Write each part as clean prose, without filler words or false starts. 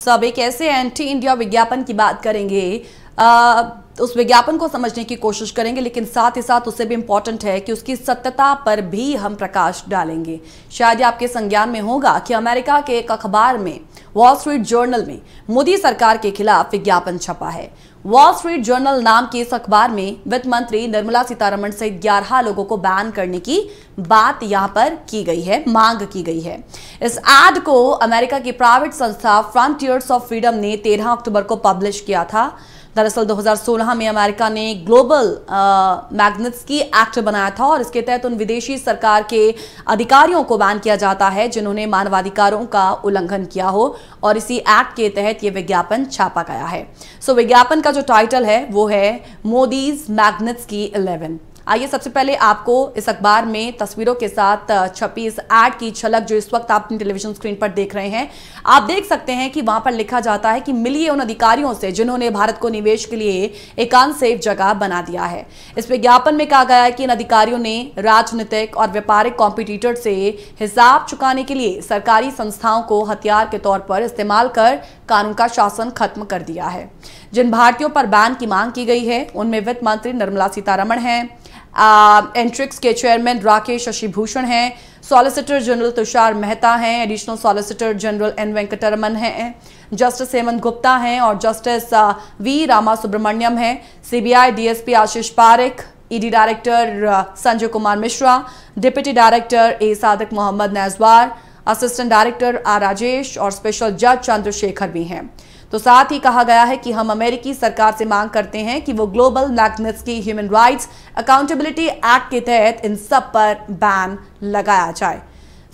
सब एक ऐसे एंटी इंडिया विज्ञापन की बात करेंगे। उस विज्ञापन को समझने की कोशिश करेंगे, लेकिन साथ ही साथ उससे भी इम्पोर्टेंट है कि उसकी सत्यता पर भी हम प्रकाश डालेंगे। शायद आपके संज्ञान में होगा कि अमेरिका के एक अखबार में, वॉल स्ट्रीट जर्नल में, मोदी सरकार के खिलाफ विज्ञापन छपा है। वॉल स्ट्रीट जर्नल नाम के इस अखबार में वित्त मंत्री निर्मला सीतारमण सहित 11 लोगों को बैन करने की बात यहां पर की गई है, मांग की गई है। इस एड को अमेरिका की प्राइवेट संस्था फ्रंटियर्स ऑफ फ्रीडम ने 13 अक्टूबर को पब्लिश किया था। दरअसल 2016 में अमेरिका ने ग्लोबल मैग्निट्स्की एक्ट बनाया था और इसके तहत उन विदेशी सरकार के अधिकारियों को बैन किया जाता है जिन्होंने मानवाधिकारों का उल्लंघन किया हो, और इसी एक्ट के तहत ये विज्ञापन छापा गया है। विज्ञापन का जो टाइटल है वो है मोदीज मैग्निट्स्की 11। आइए सबसे पहले आपको इस अखबार में तस्वीरों के साथ छपी इस एड की झलक जो इस वक्त आप अपनी टेलीविजन स्क्रीन पर देख रहे हैं, आप देख सकते हैं कि वहां पर लिखा जाता है कि मिलिए उन अधिकारियों से जिन्होंने भारत को निवेश के लिए एक अनसेफ जगह बना दिया है। इस विज्ञापन में कहा गया है कि इन अधिकारियों ने राजनीतिक और व्यापारिक कॉम्पिटिटर से हिसाब चुकाने के लिए सरकारी संस्थाओं को हथियार के तौर पर इस्तेमाल कर कानून का शासन खत्म कर दिया है। जिन भारतीयों पर बैन की मांग की गई है उनमें वित्त मंत्री निर्मला सीतारमण है, एंट्रिक्स के चेयरमैन राकेश शशिभूषण हैं, सॉलिसिटर जनरल तुषार मेहता हैं, additional solicitor general N Venkataraman हैं, जस्टिस हेमंत गुप्ता हैं और जस्टिस वी रामा सुब्रमण्यम हैं, CBI DSP Ashish Parekh, ED director Sanjay Kumar Mishra, deputy director A Sadiq Mohammad Naijwar, assistant director R Rajesh और स्पेशल जज चंद्रशेखर भी हैं। तो साथ ही कहा गया है कि हम अमेरिकी सरकार से मांग करते हैं कि वो global Magnitsky human rights accountability act के तहत इन सब पर बैन लगाया जाए।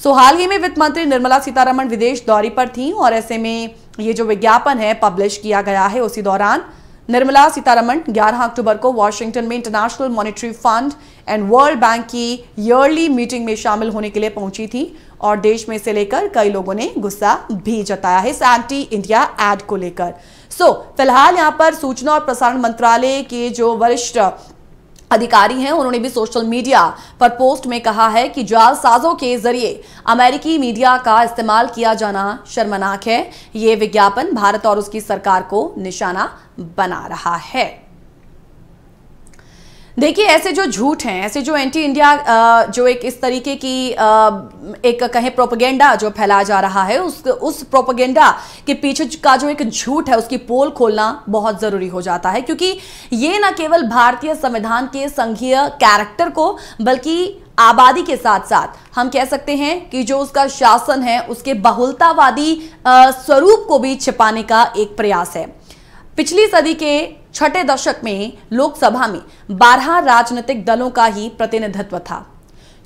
हाल ही में वित्त मंत्री निर्मला सीतारमण विदेश दौरे पर थी और ऐसे में ये जो विज्ञापन है पब्लिश किया गया है। उसी दौरान निर्मला सीतारमण 11 अक्टूबर को वॉशिंगटन में international monetary fund and world bank की ईयरली मीटिंग में शामिल होने के लिए पहुंची थी और देश में से लेकर कई लोगों ने गुस्सा भी जताया है इस एंटी इंडिया एड को लेकर। फिलहाल यहां पर सूचना और प्रसारण मंत्रालय के जो वरिष्ठ अधिकारी हैं उन्होंने भी सोशल मीडिया पर पोस्ट में कहा है कि जालसाजों के जरिए अमेरिकी मीडिया का इस्तेमाल किया जाना शर्मनाक है। ये विज्ञापन भारत और उसकी सरकार को निशाना बना रहा है। देखिए, ऐसे जो झूठ हैं, ऐसे जो एंटी इंडिया जो एक इस तरीके की एक कहे प्रोपेगेंडा जो फैलाया जा रहा है, उस प्रोपेगेंडा के पीछे का जो एक झूठ है उसकी पोल खोलना बहुत जरूरी हो जाता है, क्योंकि ये न केवल भारतीय संविधान के संघीय कैरेक्टर को बल्कि आबादी के साथ साथ हम कह सकते हैं कि जो उसका शासन है उसके बहुलतावादी स्वरूप को भी छिपाने का एक प्रयास है। पिछली सदी के छठे दशक में लोकसभा में 12 राजनीतिक दलों का ही प्रतिनिधित्व था।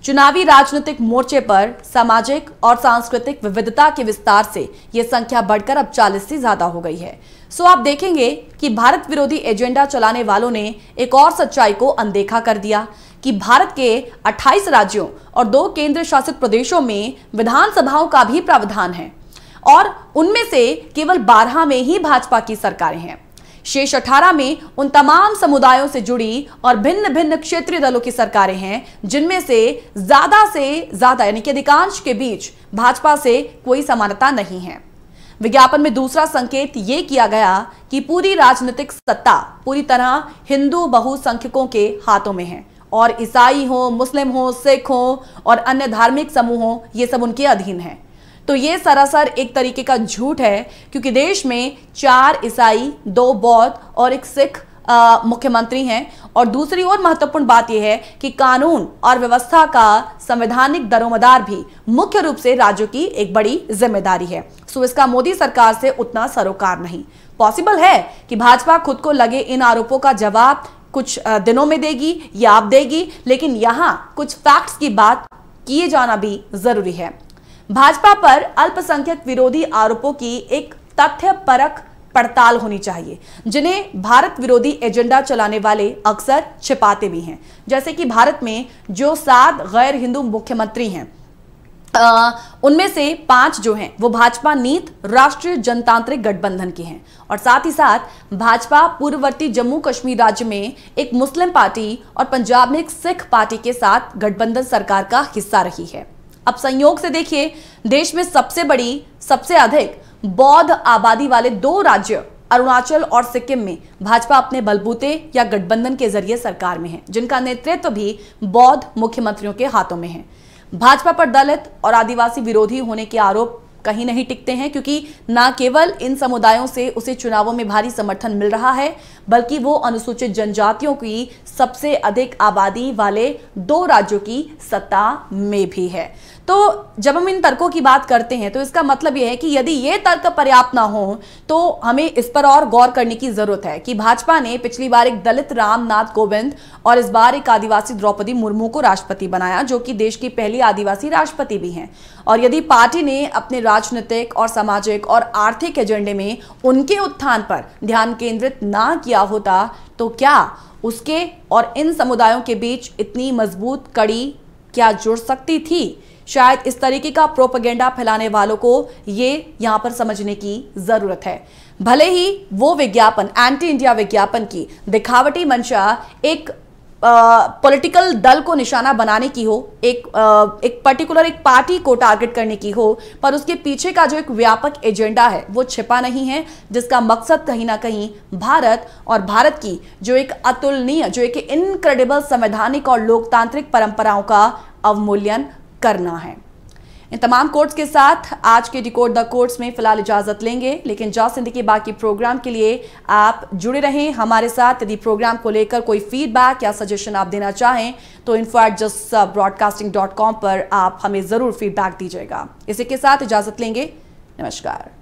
चुनावी राजनीतिक मोर्चे पर सामाजिक और सांस्कृतिक विविधता के विस्तार से यह संख्या बढ़कर अब 40 से ज्यादा हो गई है। आप देखेंगे कि भारत विरोधी एजेंडा चलाने वालों ने एक और सच्चाई को अनदेखा कर दिया कि भारत के 28 राज्यों और 2 केंद्र शासित प्रदेशों में विधानसभाओं का भी प्रावधान है और उनमें से केवल 12 में ही भाजपा की सरकारें हैं। शेष 18 में उन तमाम समुदायों से जुड़ी और भिन्न भिन्न क्षेत्रीय दलों की सरकारें हैं जिनमें से ज्यादा यानी कि अधिकांश के बीच भाजपा से कोई समानता नहीं है। विज्ञापन में दूसरा संकेत यह किया गया कि पूरी राजनीतिक सत्ता पूरी तरह हिंदू बहुसंख्यकों के हाथों में है और ईसाई हो, मुस्लिम हो, सिख हो और अन्य धार्मिक समूह हो, ये सब उनके अधीन है। तो ये सरासर एक तरीके का झूठ है, क्योंकि देश में 4 ईसाई, 2 बौद्ध और 1 सिख मुख्यमंत्री हैं। और दूसरी और महत्वपूर्ण बात यह है कि कानून और व्यवस्था का संवैधानिक दरोमदार भी मुख्य रूप से राज्यों की एक बड़ी जिम्मेदारी है। इसका मोदी सरकार से उतना सरोकार नहीं। पॉसिबल है कि भाजपा खुद को लगे इन आरोपों का जवाब कुछ दिनों में देगी या अब देगी, लेकिन यहां कुछ फैक्ट्स की बात किए जाना भी जरूरी है। भाजपा पर अल्पसंख्यक विरोधी आरोपों की एक तथ्यपरक पड़ताल होनी चाहिए, जिन्हें भारत विरोधी एजेंडा चलाने वाले अक्सर छिपाते भी हैं। जैसे कि भारत में जो 7 गैर हिंदू मुख्यमंत्री हैं उनमें से 5 जो हैं वो भाजपा नीत राष्ट्रीय जनतांत्रिक गठबंधन के हैं और साथ ही साथ भाजपा पूर्ववर्ती जम्मू कश्मीर राज्य में एक मुस्लिम पार्टी और पंजाब में एक सिख पार्टी के साथ गठबंधन सरकार का हिस्सा रही है। अब संयोग से देखिए, देश में सबसे बड़ी, सबसे अधिक बौद्ध आबादी वाले 2 राज्य अरुणाचल और सिक्किम में भाजपा अपने बलबूते या गठबंधन के जरिए सरकार में है, जिनका नेतृत्व भी बौद्ध मुख्यमंत्रियों के हाथों में है। भाजपा पर दलित और आदिवासी विरोधी होने के आरोप कहीं नहीं टिकते हैं, क्योंकि न केवल इन समुदायों से उसे चुनावों में भारी समर्थन मिल रहा है, बल्कि वो अनुसूचित जनजातियों की सबसे अधिक आबादी वाले 2 राज्यों की सत्ता में भी है। तो जब हम इन तर्कों की बात करते हैं तो इसका मतलब यह है कि यदि ये तर्क पर्याप्त ना हो तो हमें इस पर और गौर करने की जरूरत है कि भाजपा ने पिछली बार एक दलित रामनाथ कोविंद और इस बार एक आदिवासी द्रौपदी मुर्मू को राष्ट्रपति बनाया, जो कि देश की पहली आदिवासी राष्ट्रपति भी हैं। और यदि पार्टी ने अपने राजनीतिक और सामाजिक और आर्थिक एजेंडे में उनके उत्थान पर ध्यान केंद्रित ना किया होता तो क्या उसके और इन समुदायों के बीच इतनी मजबूत कड़ी क्या जुड़ सकती थी? शायद इस तरीके का प्रोपेगेंडा फैलाने वालों को ये यहां पर समझने की जरूरत है। भले ही वो विज्ञापन, एंटी इंडिया विज्ञापन की दिखावटी मंशा एक पॉलिटिकल दल को निशाना बनाने की हो, एक पर्टिकुलर एक पार्टी को टारगेट करने की हो, पर उसके पीछे का जो एक व्यापक एजेंडा है वो छिपा नहीं है, जिसका मकसद कहीं ना कहीं भारत और भारत की जो एक अतुलनीय, जो एक इनक्रेडिबल संवैधानिक और लोकतांत्रिक परंपराओं का अवमूल्यन करना है। इन तमाम कोट्स के साथ आज के डिकोड द कोट्स में फिलहाल इजाजत लेंगे, लेकिन जॉस हिंदी के बाकी प्रोग्राम के लिए आप जुड़े रहें हमारे साथ। यदि प्रोग्राम को लेकर कोई फीडबैक या सजेशन आप देना चाहें तो info@justbroadcasting.com पर आप हमें जरूर फीडबैक दीजिएगा। इसी के साथ इजाजत लेंगे। नमस्कार।